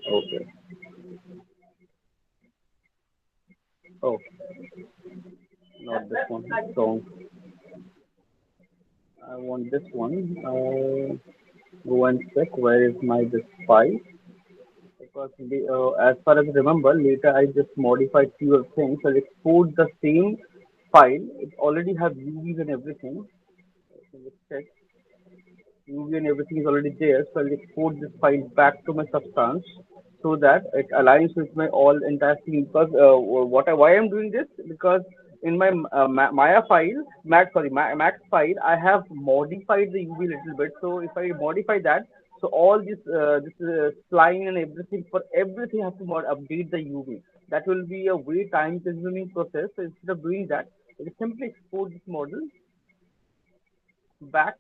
Okay. Oh, not this one. So I want this one. Go and check where is my this file, because as far as I remember, later I just modified few of things. I'll export the same file. It already have UVs and everything. So let's check. UV and everything is already there. So I'll export this file back to my substance so that it aligns with my all entire theme. Because why I'm doing this, because in my Maya file, Max file, I have modified the UV little bit. So if I modify that, so all this spline and everything, for everything I have to update the UV. That will be a very time consuming process. So instead of doing that, I can simply export this model back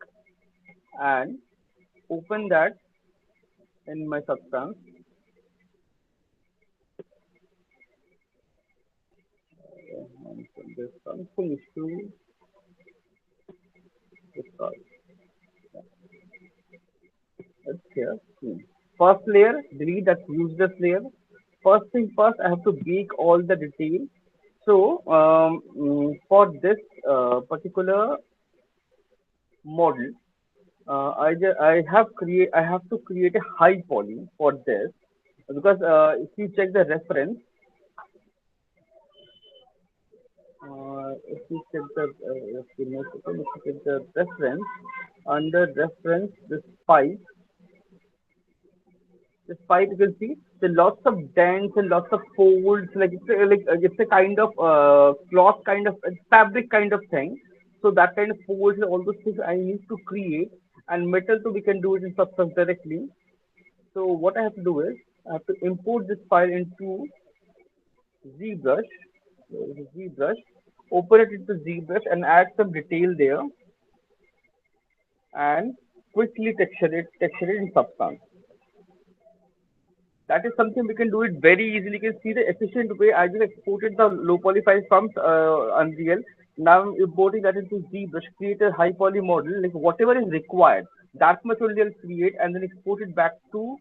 and open that in my substance. There's something issue with card. Let's here. First layer, delete that useless layer. First thing first, I have to bake all the detail. So for this particular model, I have to create a high poly for this, because if you check the reference, if you check the if you know, if you check the reference, under reference this pipe, despite you can see the lots of dents and lots of folds, like it's a kind of cloth kind of fabric kind of thing. So that kind of folds and all those things I need to create, and metal too we can do it in substance directly. So what I have to do is I have to import this file into ZBrush. ZBrush, open it into ZBrush and add some detail there, and quickly texture it in substance. That is something we can do it very easily. You can see the efficient way. I just exported the low poly file from Unreal. Now I'm importing that into ZBrush, create a high poly model, like whatever is required. That much only I'll create and then export it back to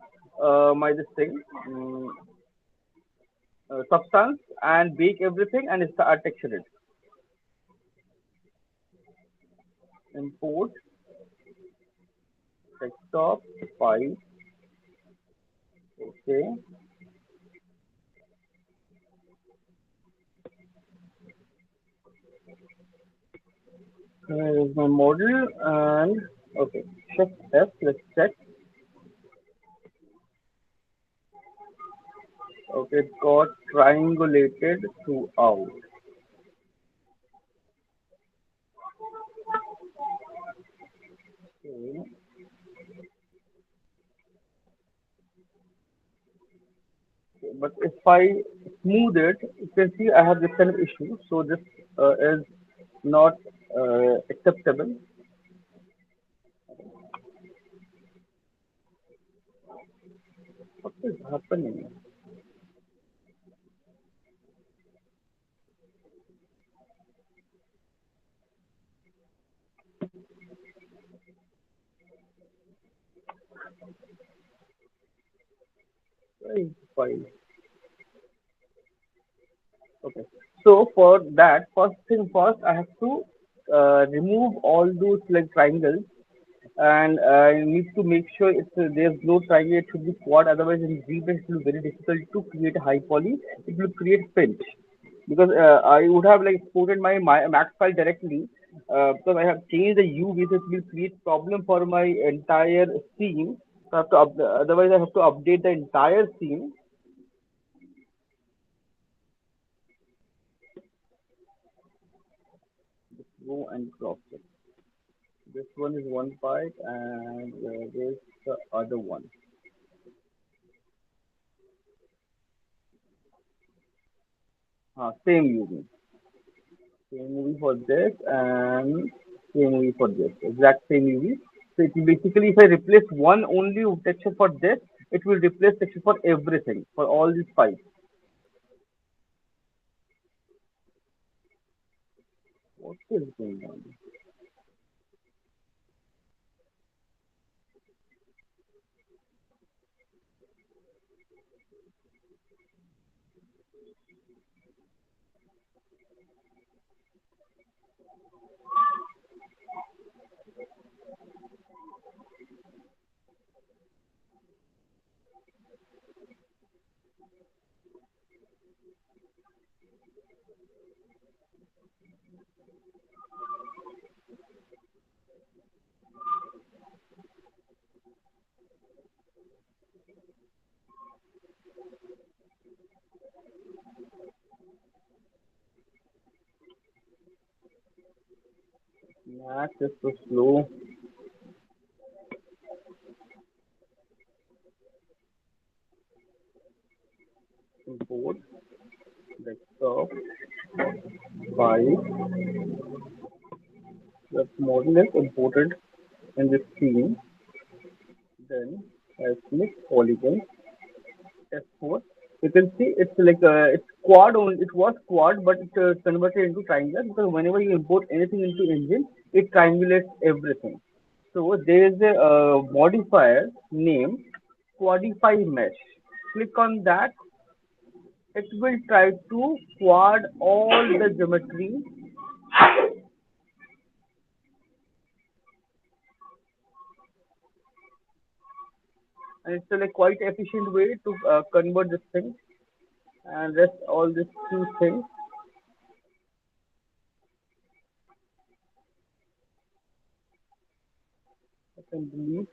my this thing, substance, and bake everything and start texture it. Import desktop file. Okay. Here is my model, and okay. Shift F. Let's check. Okay, it got triangulated throughout. Okay. But if I smooth it, you can see I have this kind of issue. So this is not acceptable. What is happening? Where is the file? Okay. So for that, first thing first, I have to remove all those like triangles, and I need to make sure there's no triangle. It should be quad. Otherwise, in ZBrush it will be very difficult to create a high poly. It will create pinch, because I would have like exported my Max file directly, because I have changed the UV, so it will create problem for my entire scene. So I have to otherwise I have to update the entire scene. Go and crop it. This one is one part, and there's the other one. Same UV. Same UV for this, and same UV for this. Exact same UV. So it will basically, if I replace one only texture for this, it will replace texture for everything, for all these five. What is going on? Math is so slow. Import desktop file. The model is imported in this scene. Then I click polygon S4. You can see it's like it's quad only. It was quad, but it converted into triangular because whenever you import anything into engine, it triangulates everything. So there is a modifier named quadify mesh. Click on that. It will try to quad all the geometry, and it's a like quite efficient way to convert this thing and rest all these two things. I can delete,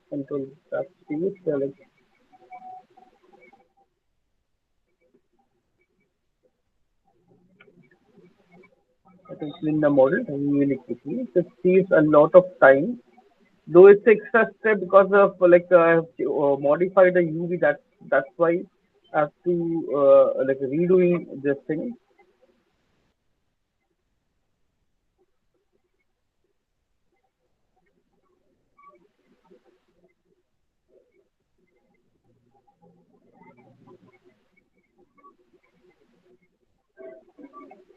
control backspace, select. I can clean the model really quickly. It saves a lot of time. Though it's extra step because of like I have to modify the UV. That's why I have to like redoing this thing.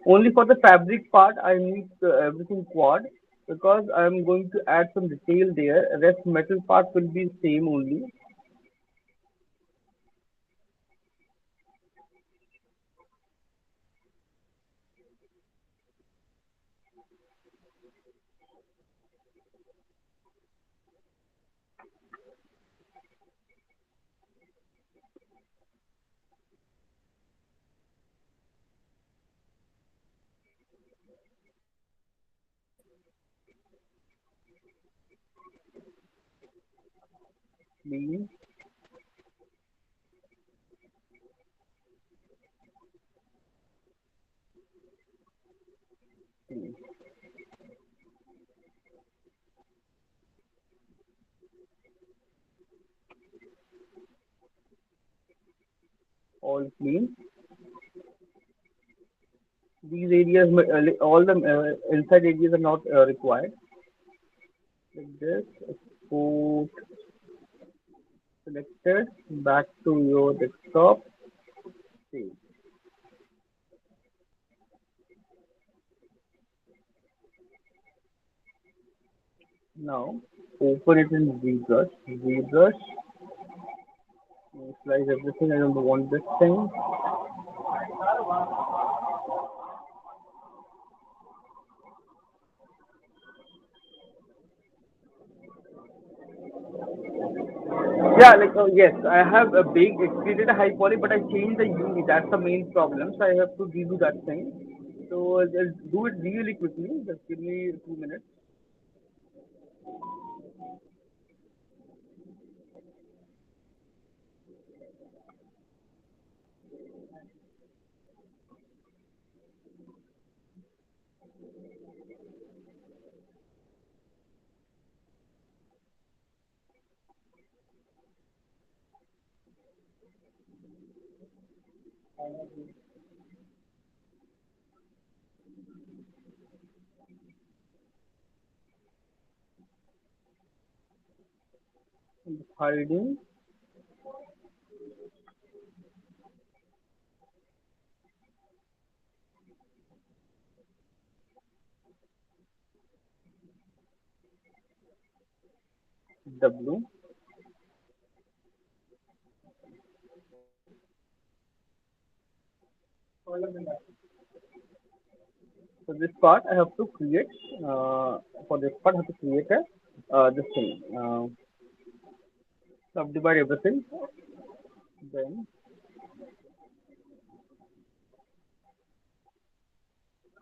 Only for the fabric part, I need everything quad because I'm going to add some detail there. Rest metal part will be same only. Clean, clean, all clean. These areas, all the inside areas are not required. Like this, export selected, back to your desktop. Save. Now, open it in ZBrush. ZBrush, slice everything. I don't want this thing. Yeah, like yes, I have a big created a high poly, but I changed the UV. That's the main problem. So I have to redo that thing. So I'll do it really quickly. Just give me 2 minutes. I'm just hiding. W. So this part I have to create. For this part, I have to create a this thing. Subdivide everything. Then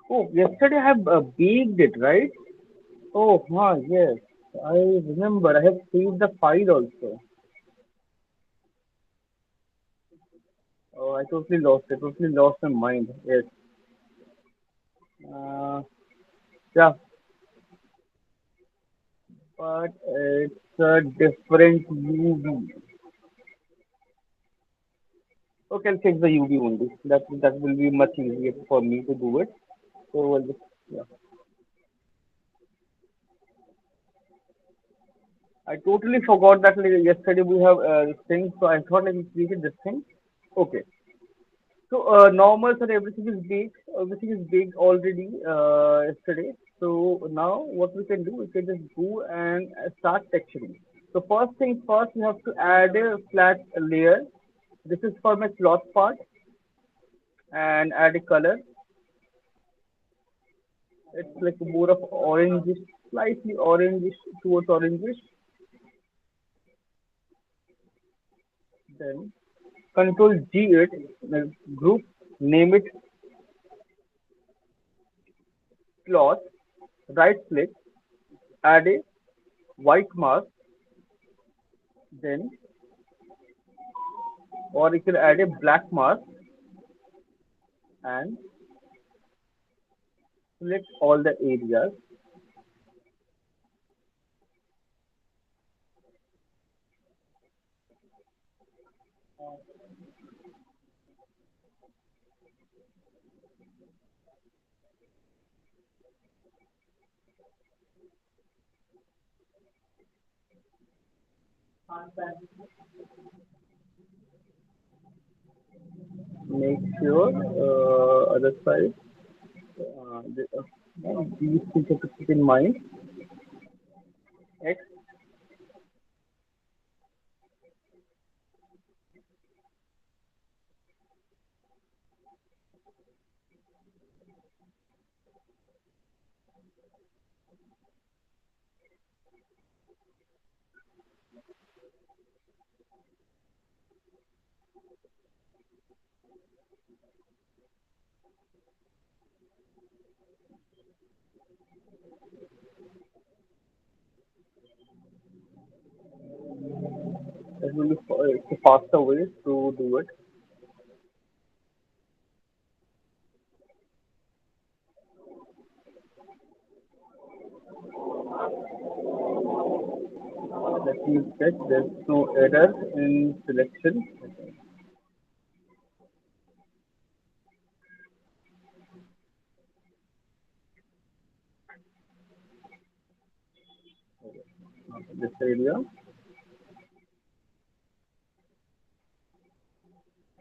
oh, yesterday I have baked it, right? Oh, yes. I remember. I have saved the file also. Oh, I totally lost it. Totally lost my mind. Yes. Uh, yeah, but it's a different UV. Okay, I'll check the UV only. That will be much easier for me to do it. So I'll just yeah. I totally forgot that like, yesterday we have this thing. So I thought like we created this thing. Okay. So normal and everything is baked. Everything is baked already yesterday. So now what we can do, we can just go and start texturing. So first thing first, we have to add a flat layer. This is for my cloth part and add a color. It's like more of orangish, slightly orangish towards orangish. Then Control G8, group, name it cloth, right click, add a white mask, then or you can add a black mask and select all the areas. Make sure other side. These things have to keep in mind. X, that will be it's a faster way to do it. Let me check. There's no error in selection. This area,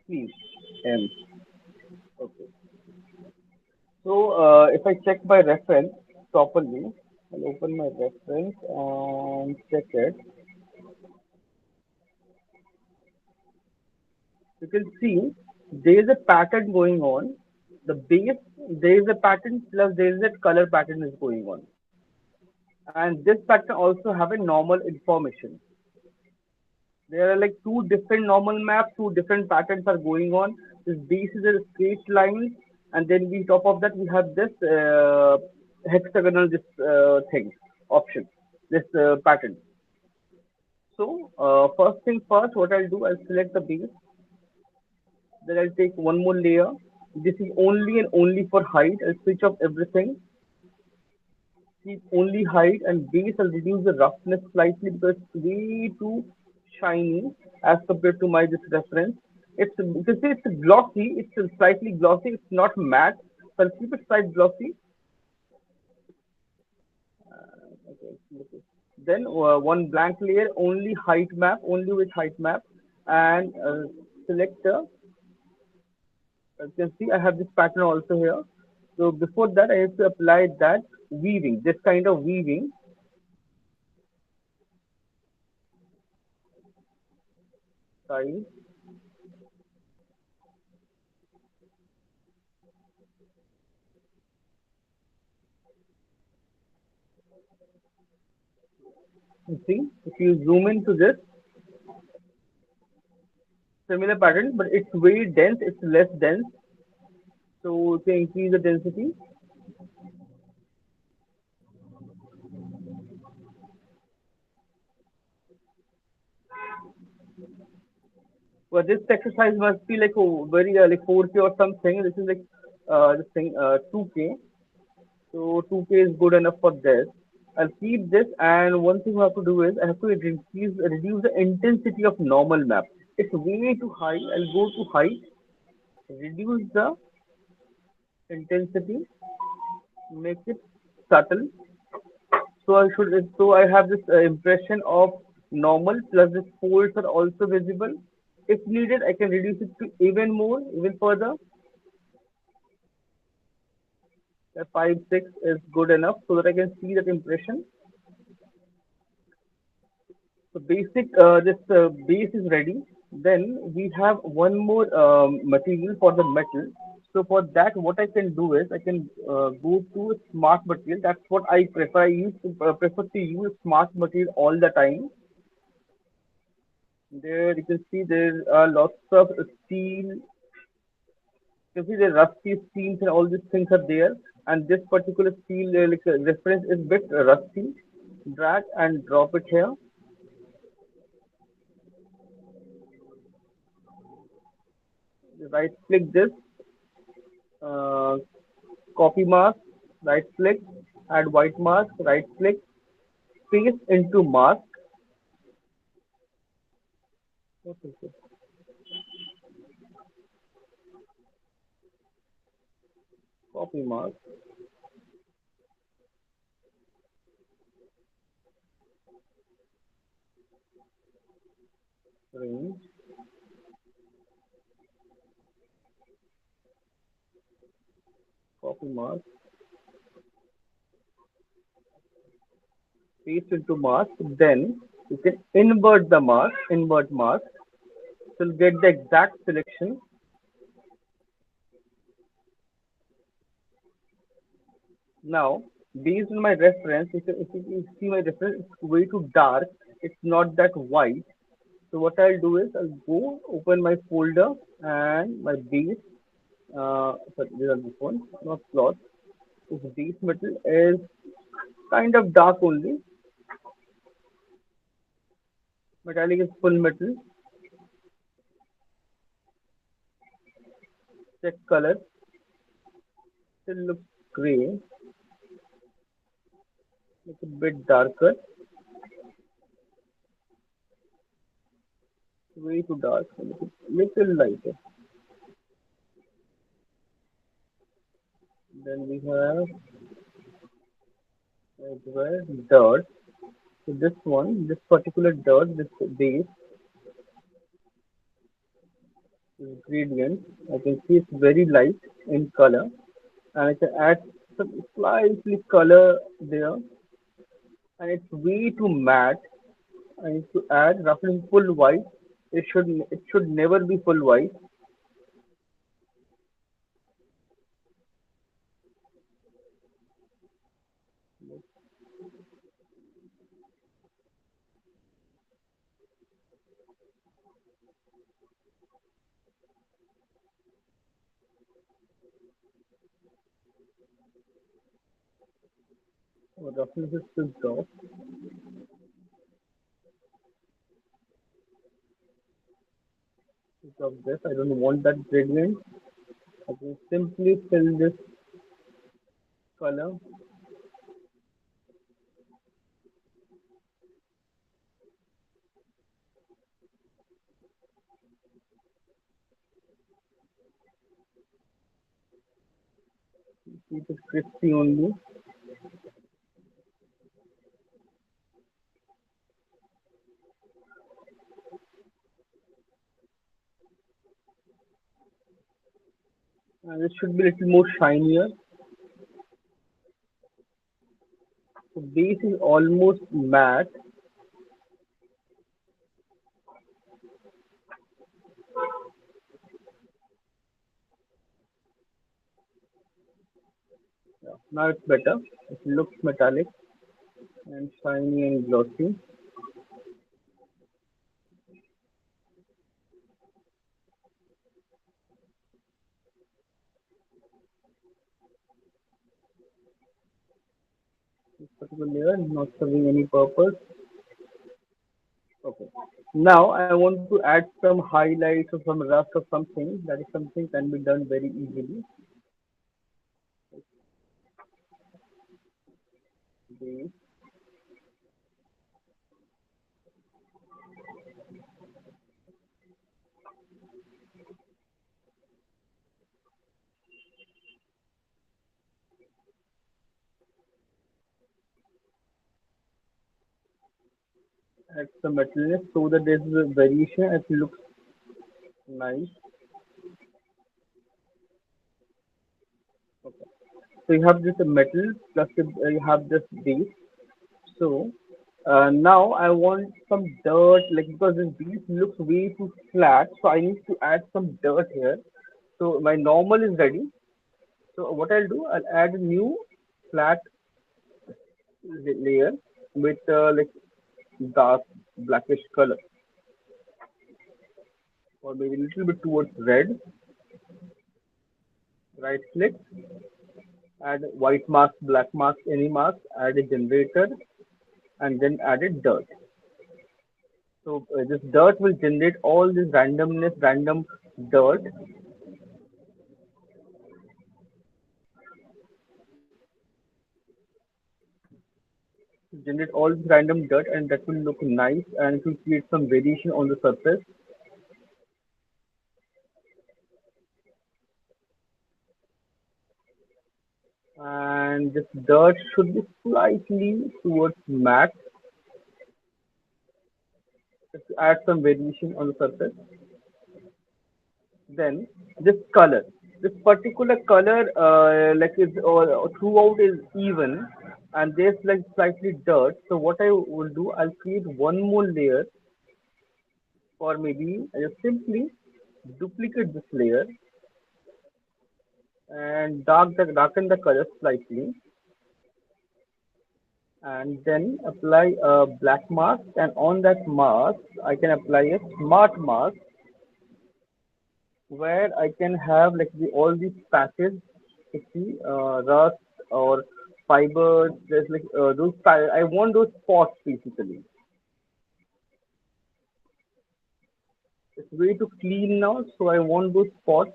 please. M. Okay. So if I check my reference properly, I'll open my reference and check it. You can see there is a pattern going on. The base, there is a pattern plus there is a color pattern is going on. And this pattern also have a normal information. There are like two different normal maps, two different patterns are going on. This base is a straight line, and then we top of that we have this hexagonal this thing option, this pattern. So first thing first, what I'll do, I'll select the base. Then I'll take one more layer. This is only and only for height. I'll switch off everything. Keep only height and base. I'll reduce the roughness slightly because it's way too shiny as compared to my this reference. It's because it's glossy. It's slightly glossy. It's not matte. So I'll keep it slight glossy. Okay, okay. Then one blank layer, only height map, only with height map, and select you can see I have this pattern also here. So before that, I have to apply that weaving, this kind of weaving. size. You see, if you zoom into this, similar pattern, but it's very dense, it's less dense. So to increase the density, well, this exercise must be like very like 4K or something. This is like this thing 2K. So 2K is good enough for this. I'll keep this, and one thing I have to do is I have to reduce the intensity of normal map. It's way too high. I'll go to height, reduce the intensity, make it subtle. So I have this impression of normal plus the folds are also visible. If needed, I can reduce it to even more, even further. The 5 6 is good enough so that I can see that impression. So this base is ready. Then we have one more material for the metal. So for that, what I can do is I can go to smart material. That's what I prefer. Prefer to use smart material all the time. There you can see there are lots of steel. You can see the rusty steels and all these things are there. And this particular steel reference is bit rusty. Drag and drop it here. Right click this, uh, copy mask, right click, add white mask, right click, paste into mask. What is it? Copy mask, range, copy mask, paste into mask. Then you can invert mask. So you'll get the exact selection. Now, based on my reference, if you see my reference, it's way too dark. It's not that white. So what I'll do is I'll go open my folder and my base. Sorry, these are this one, not cloth. This base metal is kind of dark only. Metallic is full metal. Check color. Still looks gray. It's a bit darker. Way too dark. Little lighter. Then we have as well dirt. So this one, this particular dirt, this base is gradient. I can see it's very light in color, and I can add some slightly color there, and it's way too matte. I need to add roughly full white. It should never be full white. Roughness is still drop. Of this, I don't want that gradient. I can simply fill this color. Keep it crispy only. And it should be a little more shinier. The base is almost matte. Now it's better. It looks metallic and shiny and glossy. This particular layer is not serving any purpose. Okay. Now I want to add some highlights or some rust or something. That is something can be done very easily. The add some metalness so that there's a variation. It looks nice. Okay. So you have this metal plus you have this base. So now I want some dirt, like because this base looks way too flat, so I need to add some dirt here. So my normal is ready. So what I'll do, I'll add a new flat layer with like dark blackish color, or maybe a little bit towards red. Right click, add white mask, black mask, any mask, add a generator, and then add a dirt. So this dirt will generate all this randomness, random dirt, generate all this random dirt, and that will look nice, and it will create some variation on the surface. And this dirt should be slightly towards matte, just to add some variation on the surface. Then this color, this particular color, like is throughout is even, and there's like slightly dirt. So what I will do, I'll create one more layer, or maybe I just simply duplicate this layer and darken the color slightly, and then apply a black mask, and on that mask I can apply a smart mask where I can have like all these patches, you see, rust or fibers. There's like I want those spots basically. It's way too clean now, so I want those spots.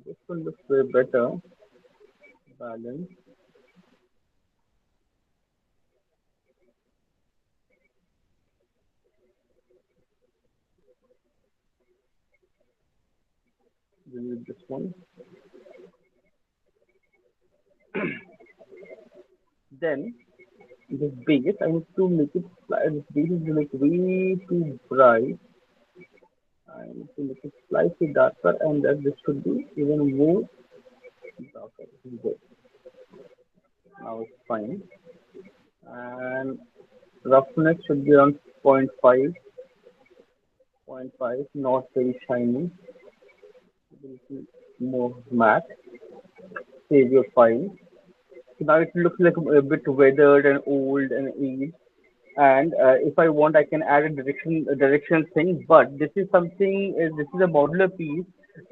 This one looks way better, balanced. Delete this one. Then this base, I need to make it. This base is like way too bright. I need to make it slightly darker, and that this should be even more darker. This is good. Now it's fine. And roughness should be around zero point 0.5, not very shiny, a little more matte. Save your file. So now it looks like a bit weathered and old and aged. And if I want, I can add a direction thing. But this is something. This is a modular piece,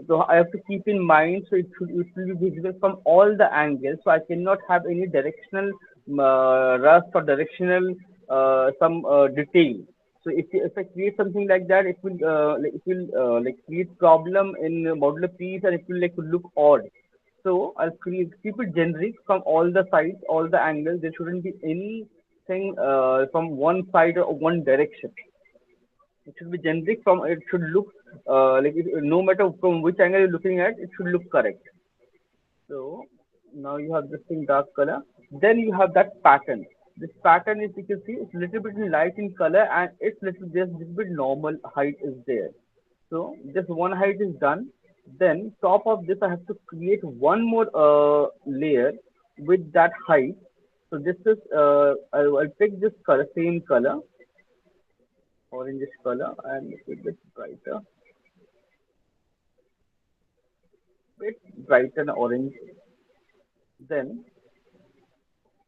so I have to keep in mind. So it will be visible from all the angles. So I cannot have any directional rust or directional some detail. So if I create something like that, it will create problem in modular piece, and it will like look odd. So I'll keep it generic from all the sides, all the angles. There shouldn't be anything from one side or one direction. It should be generic from. It should look no matter from which angle you're looking at, it should look correct. So now you have this thing dark color. Then you have that pattern. This pattern is, you can see, it's a little bit light in color, and it's little just little bit normal height is there. So just one height is done. Then top of this I have to create one more layer with that height. So this is I'll pick this color, same color, orangish color and a bit brighter and orange. Then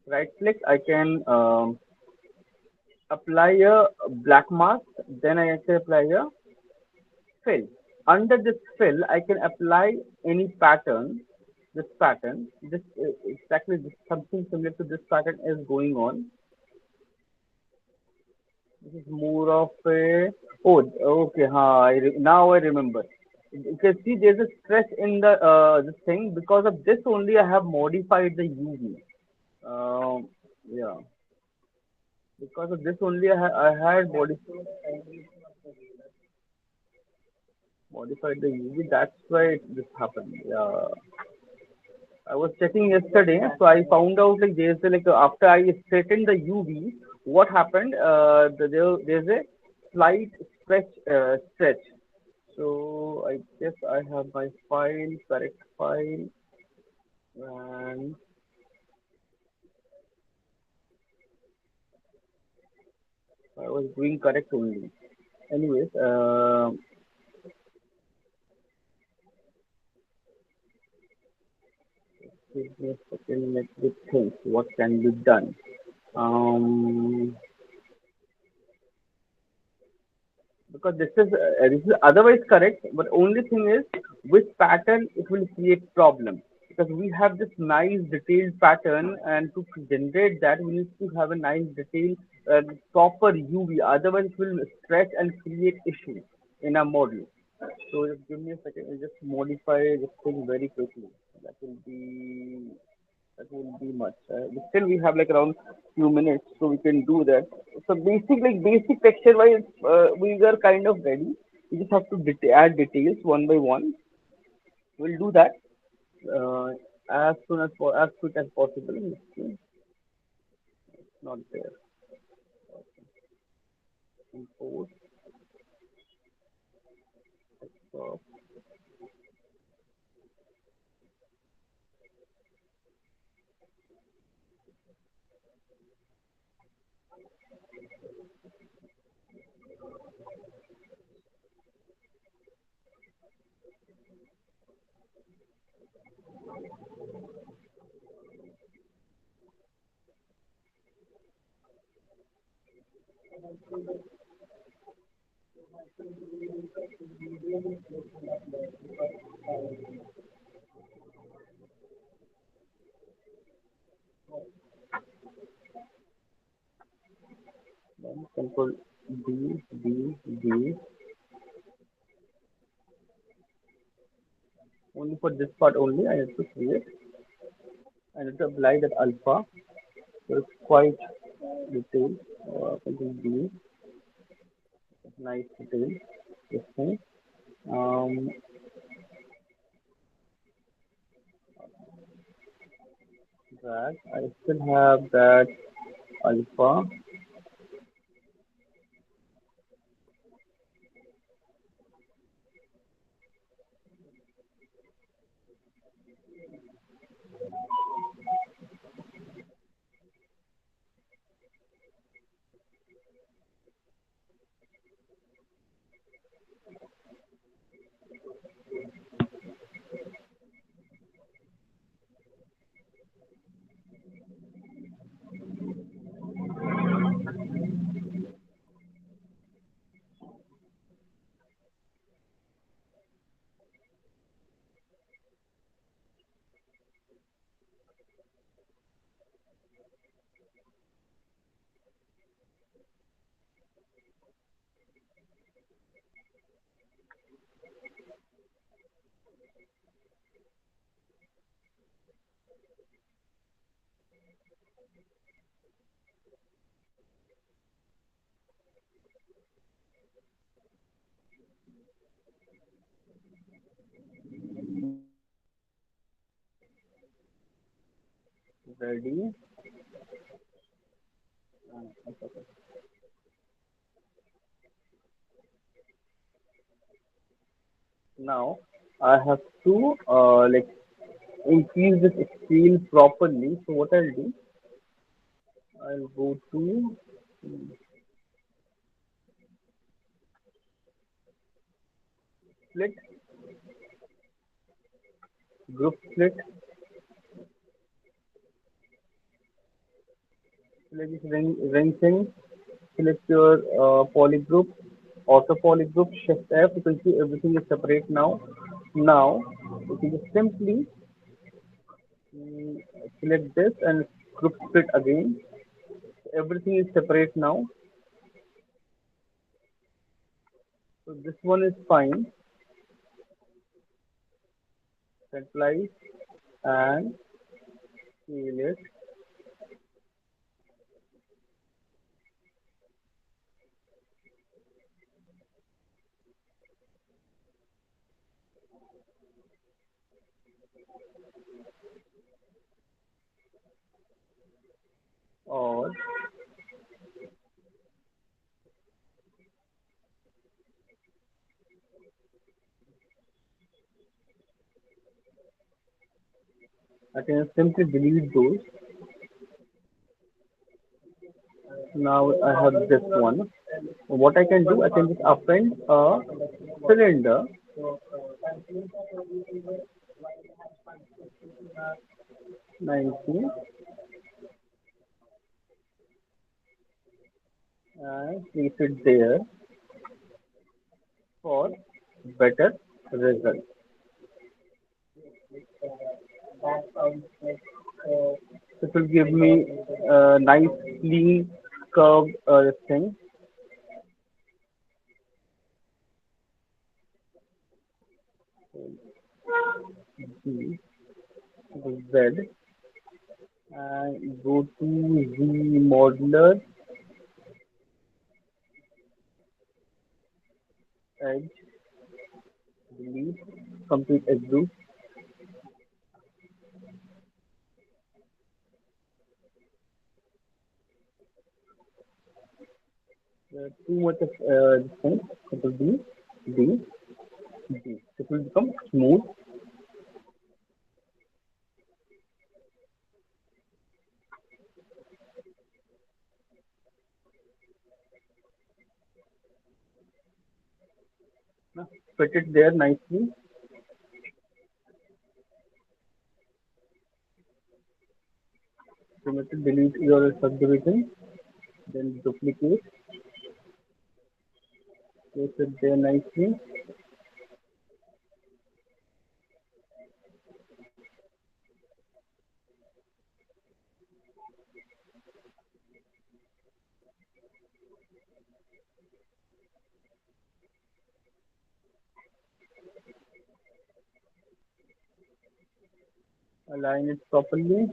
right click, I can apply a black mask. Then I can apply a fill. Under this fill, I can apply any pattern. This pattern, this exactly this, something similar to this pattern is going on. This is more of a oh okay, now I remember. You can see there's a stretch in the this thing because of this only I have modified the UV. Yeah, because of this only I had modified the UV. That's why this happened. Yeah, I was checking yesterday, so I found out like after I straightened the UV, what happened? There's a slight stretch. So I guess I have my file, correct file, and I was doing correct only. Anyways, give me a second. Let me think. What can be done? Um, because this is otherwise correct, but only thing is which pattern it will create problem, because we have this nice detailed pattern, and to generate that we need to have a nice detailed proper UV, otherwise it will stretch and create issue in our model. So just give me a second, I'll just modify this thing very quickly. That will be that won't be much. But still, we have like around few minutes, so we can do that. So basic texture wise, we are kind of ready. We just have to add details one by one. We'll do that uh, as quick as possible. It's not there. Import. So then control D only for this part only. I have to create. I need to apply that alpha. So it's quite detailed. Control D, nice detail. This thing. Um, that I still have that alpha. Ready. Okay. Now I have to increase this scale properly. So what I'll do, I'll go to split, group split, select this ring thing, select your polygroup, auto polygroup, shift F, you can see everything is separate now. Now, you can just simply mm, select this and group split again. Everything is separate now. So this one is fine, centralize and scale it. Or I can simply delete those. Now I have this one. What I can do, I can just append a cylinder 19 and place it there for better result. This will give me a nice clean curved thing. G, Z, and go to Z modular edge, delete, complete extrude. Too much of this thing. Control D, D, D. It will become smooth. Now, fit it there nicely. Remember to delete your subdivision. Then duplicate. Place it there nicely. Align it properly.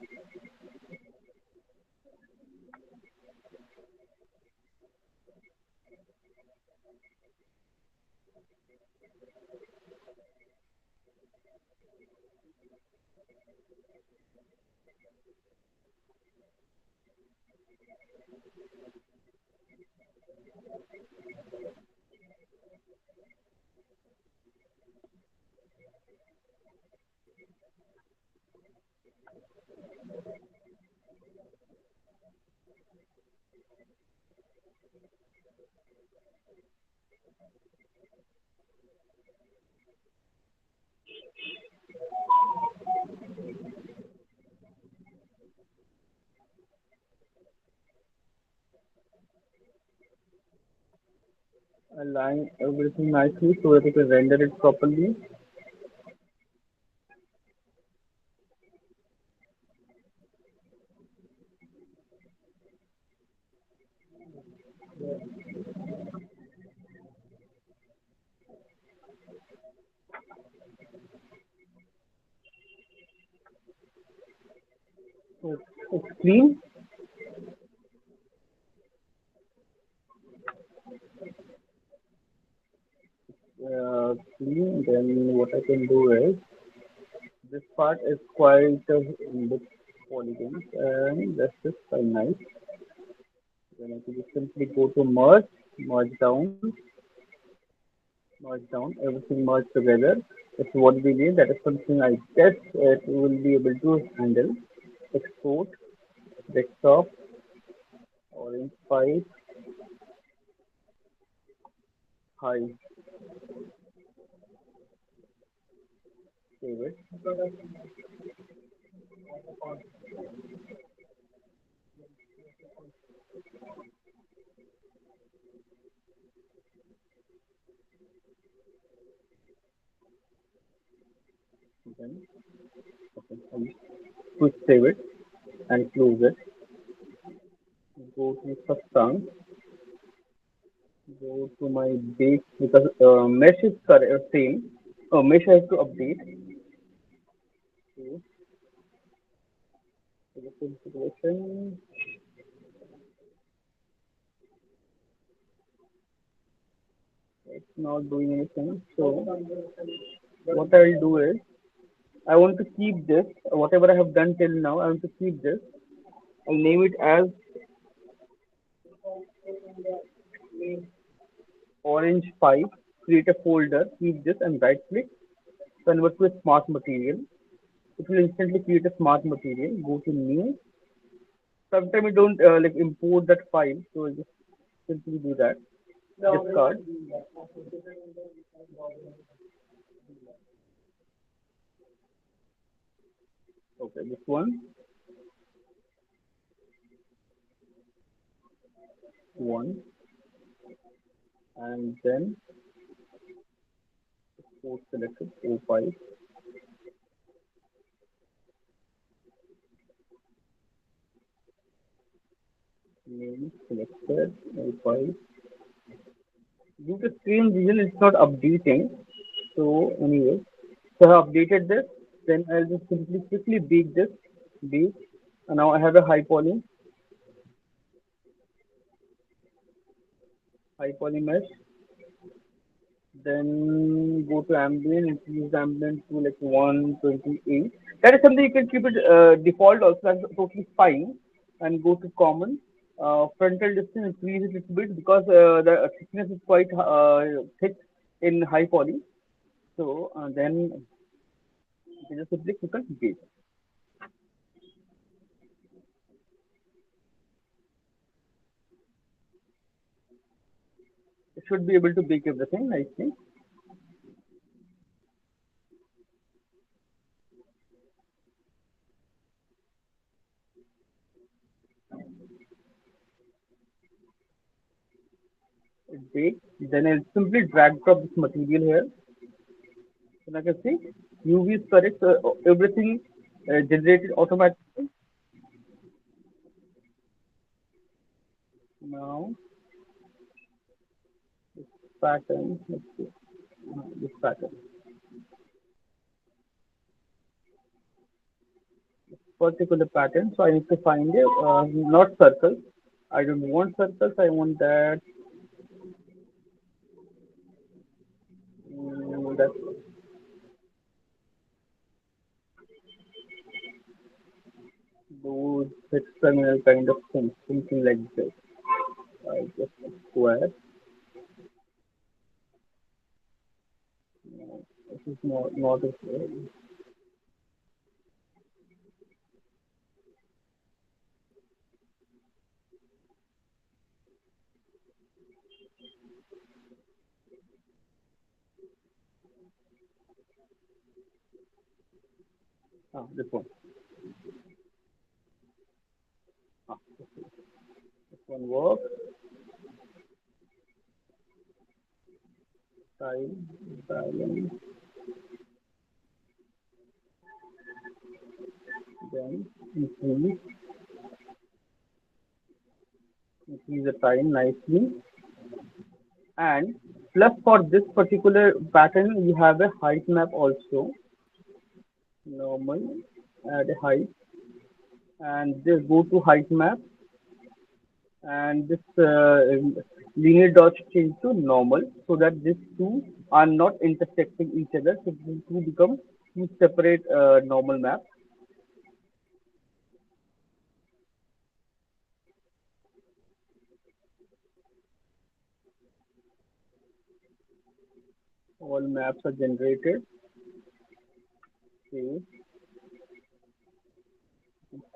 Align everything nicely so that you can render it properly. So it's clean. Clean. Then what I can do is this part is quite with polygons and that's just quite nice. Then I can just simply go to merge, merge down, everything merged together. That's what we need. That is something I guess it will be able to handle. Export, desktop, orange pipe, high. Save it. Then, okay, quick save it and close it. Go to substance. Go to my base because mesh is same. Mesh I have to update. Okay, so the configuration. It's not doing anything. So what I will do is I want to keep this. Whatever I have done till now, I want to keep this. I'll name it as Orange 5. Create a folder. Keep this and right click. Convert to a smart material. It will instantly create a smart material. Go to new. Sometimes we don't like import that file, so I just simply do that. Discard. Okay, this one, and then port selected O5, name selected O5. Due to screen region, it's not updating. So anyway, so I have updated this. Then I'll just simply quickly bake this. Bake. And now I have a high poly mesh. Then go to ambient, increase the ambient to like 128. That is something you can keep it default also, that's totally fine. And go to common. Frontal distance increase it a little bit because the thickness is quite thick in high poly. So then you can just simply click on base. It should be able to bake everything nicely. It bakes. Then I'll simply drag drop this material here. So like I can see, UV is correct. Everything generated automatically. Now pattern. Let's see. This pattern. Particular pattern. So I need to find it. Not circles. I don't want circles. I want that. That those hexagonal kind of things. Something like this. I just square. This is not a square. This one. Ah, this one works. Style, balance, then increase, increase the time nicely. And plus for this particular pattern, we have a height map also. Normal, add a height, and just go to height map, and this linear dot change to normal, so that these two are not intersecting each other. So these two become two separate normal maps. All maps are generated. Okay,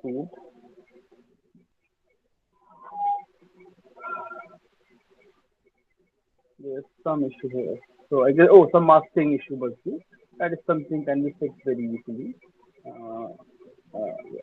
cool. There's some issue here. So I guess, oh, some masking issue, but see. That is something can be fixed very easily. Uh, yeah,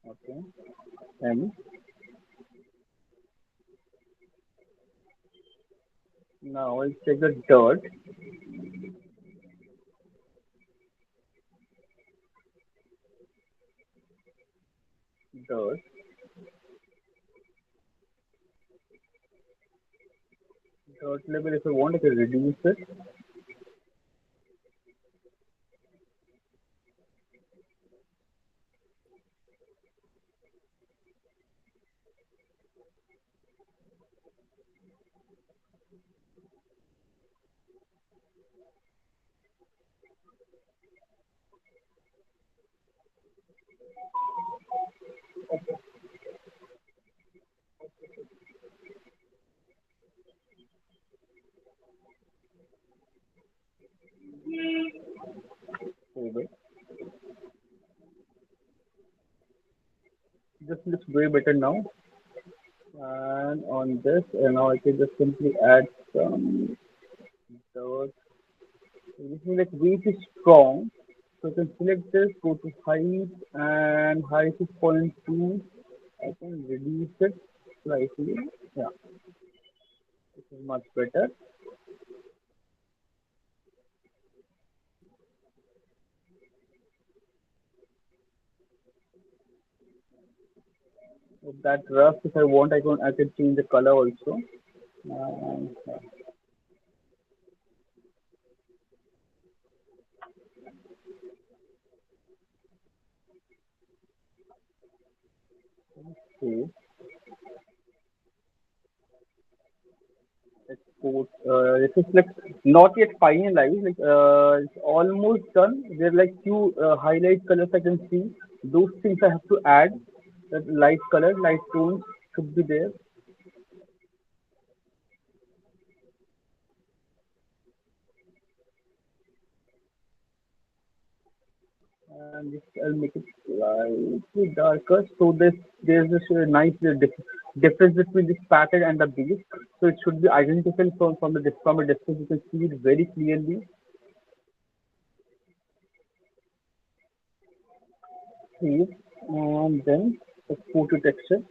okay. And now I'll take the dirt. Dirt level, if I want, I can reduce it. Save it. This looks way better now. And on this, and now I can just simply add some dirt. This is like way too strong. So I can select this, go to height, and height is 0.2. I can reduce it slightly. Yeah, this is much better. With that rough, if I want, I can change the color also. Yeah, okay. Export. This is like not yet finalized. Like it's almost done. There are like few highlight colors I can see. Those things I have to add. That light color, light tones should be there. And this, I'll make it slightly darker. So there's this nice difference between this pattern and the base. So it should be identical from a distance. You can see it very clearly. Save and then export to texture.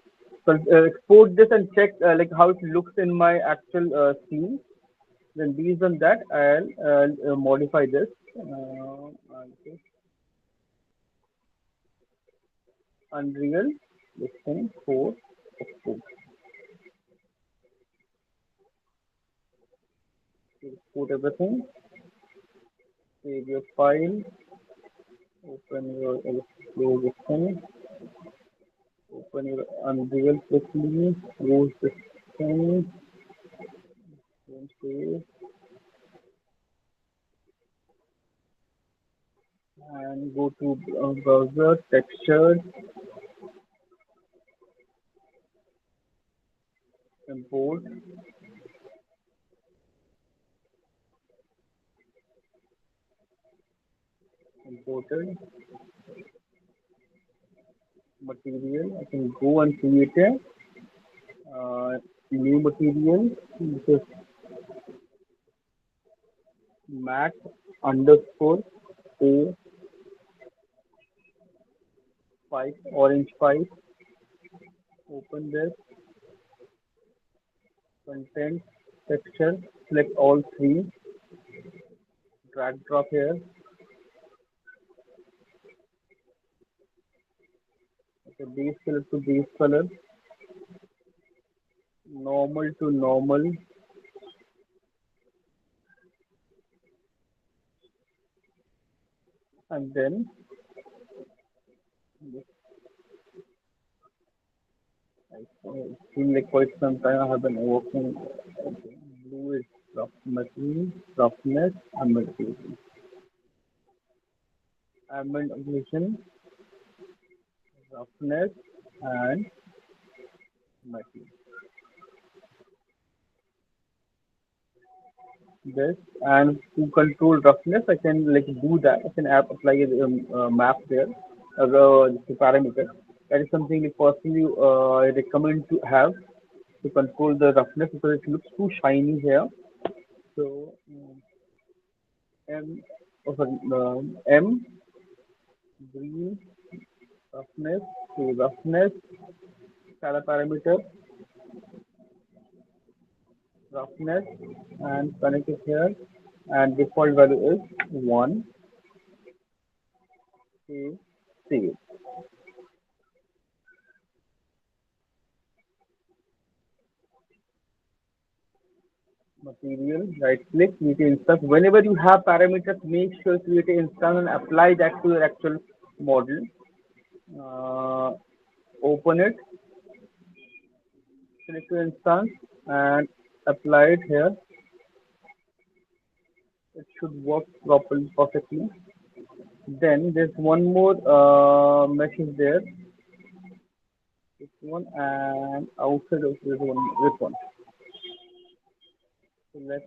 So export this and check like how it looks in my actual scene. Then based on that, I'll modify this. I'll say Unreal, this thing, 4, export. Export everything, save your file, open your explore this thing, open your Unreal quickly, close this thing, then save, and go to browser, texture, import, imported, material. I can go and create a new material. This is matte underscore o pipe orange pipe. Open this content texture. Select all three. Drag drop here. Okay, base color to base color. Normal to normal. And then It seems like quite some time I have been working. Okay. Blue is roughness, amortization, roughness, and material. This and to control roughness, I can like do that. I can apply a map there, the parameter. That is something like personally I recommend to have to control the roughness because it looks too shiny here. So M, oh, sorry, M green roughness to roughness, color parameter roughness, and connect it here. And default value is 1. Save, save. Material, right click, create an instance. Whenever you have parameters, make sure create an instance and apply that to your actual model. Uh, Open it, select your instance, and apply it here. It should work properly, perfectly. Then there's one more mesh is there. This one and outside of this one, this one. So let's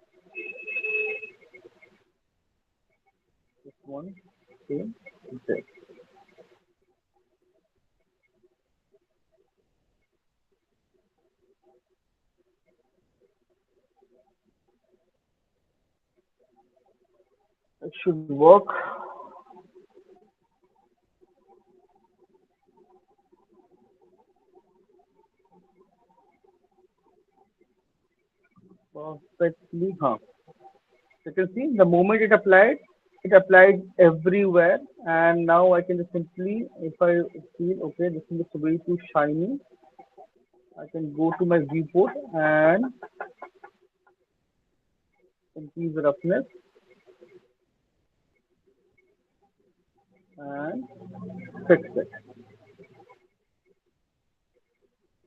this one. Okay, this. It should work perfectly. Huh. You can see the moment it applied everywhere. And now I can just simply, if I feel okay, this looks way too shiny, I can go to my viewport and increase the roughness and fix it.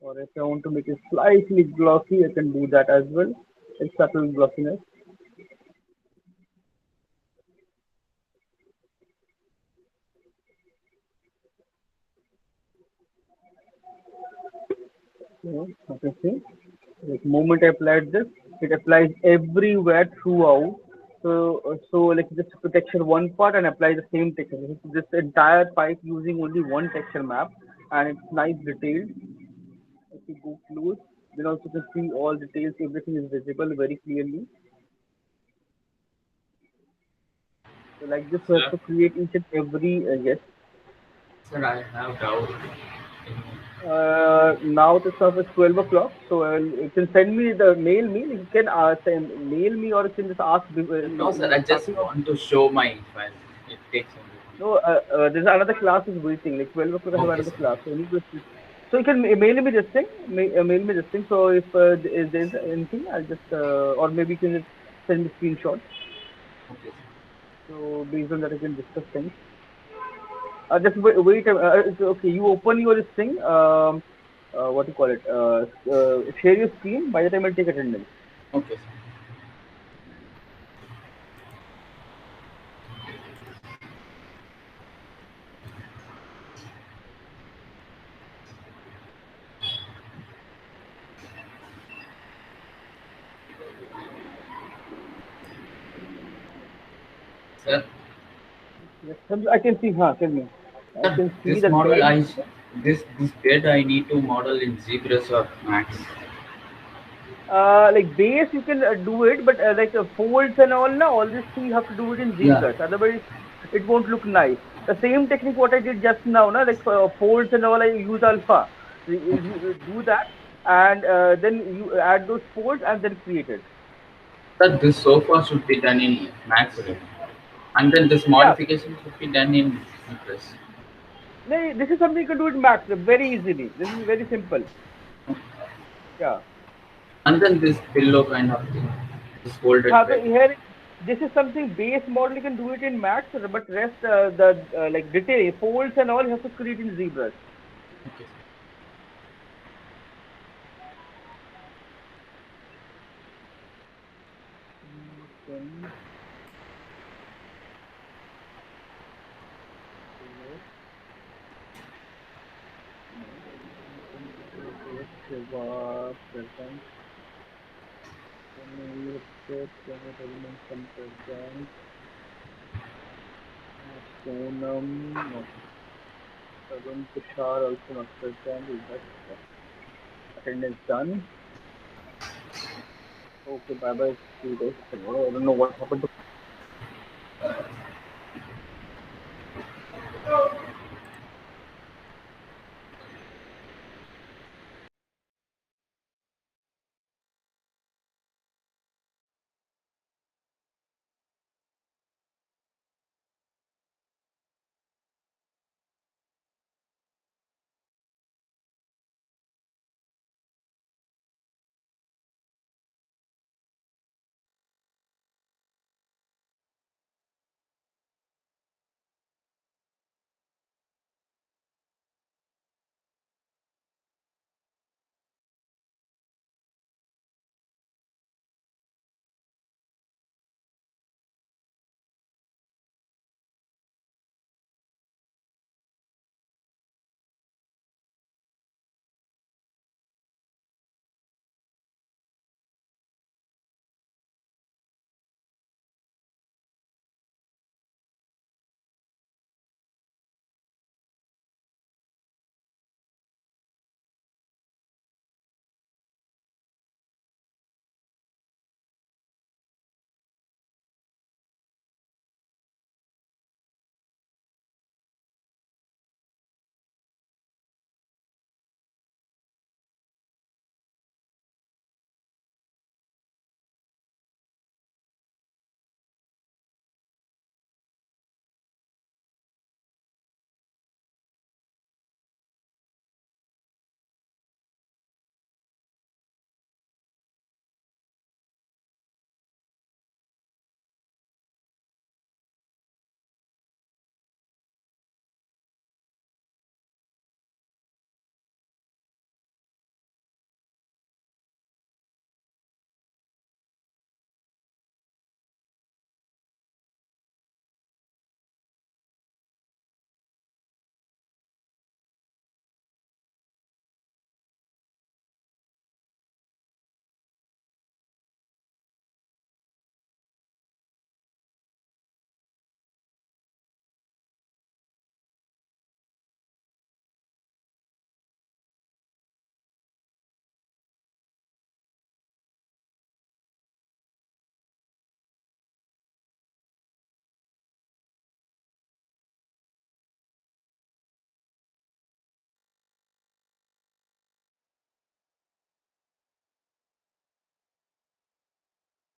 Or if I want to make it slightly glossy, I can do that as well. It's subtle glossiness. You can see. The moment I applied this, it applies everywhere throughout. So like just to texture one part and apply the same texture. This entire pipe using only one texture map, and it's nice detailed. If you go close, then also you can see all details. Everything is visible very clearly. So like this, we have Sir, to create each and every yes. sir, I have doubt. Now the stuff is 12 o'clock, so you can send me the mail me. You can mail me, or you can just ask No, sir, I just starting of. want to show my file. It takes only No, there's another class is waiting. Like 12 o'clock, I have 1. Okay, another sir. class. So, so you can mail me this thing. Mail me this thing. So if if there's anything, I'll just or maybe you can just send me screenshots. Okay, sir. So based on that, I can discuss things. Just wait. Okay, you open your this thing. What do you call it? Share your screen. By the time I'll take attendance. Okay, sir. Sir, Yes, I can see. Huh, tell me. I sir, can see this the model bed. I this bed I need to model in ZBrush or Max. Like base you can do it, but like folds and all, now all these things you have to do it in Yeah, ZBrush. Otherwise, it won't look nice. The same technique what I did just now, na, like folds and all, I use alpha. You do that, and then you add those folds and then create it. sir, this sofa should be done in Max already. And then this Yeah, modification should be done in ZBrush. this is something you can do it Max very easily. This is very simple. Yeah. And then this pillow kind of thing, this folded So bed. here, this is something base model you can do it in Max, but rest the like detail folds and all you have to create in ZBrush. Okay, Then, yes, Shiva present. Then let's say some present. Sonam, no. Tarun Tushar also not present. That's attendance done. Okay, bye bye. See you guys tomorrow. I don't know what happened to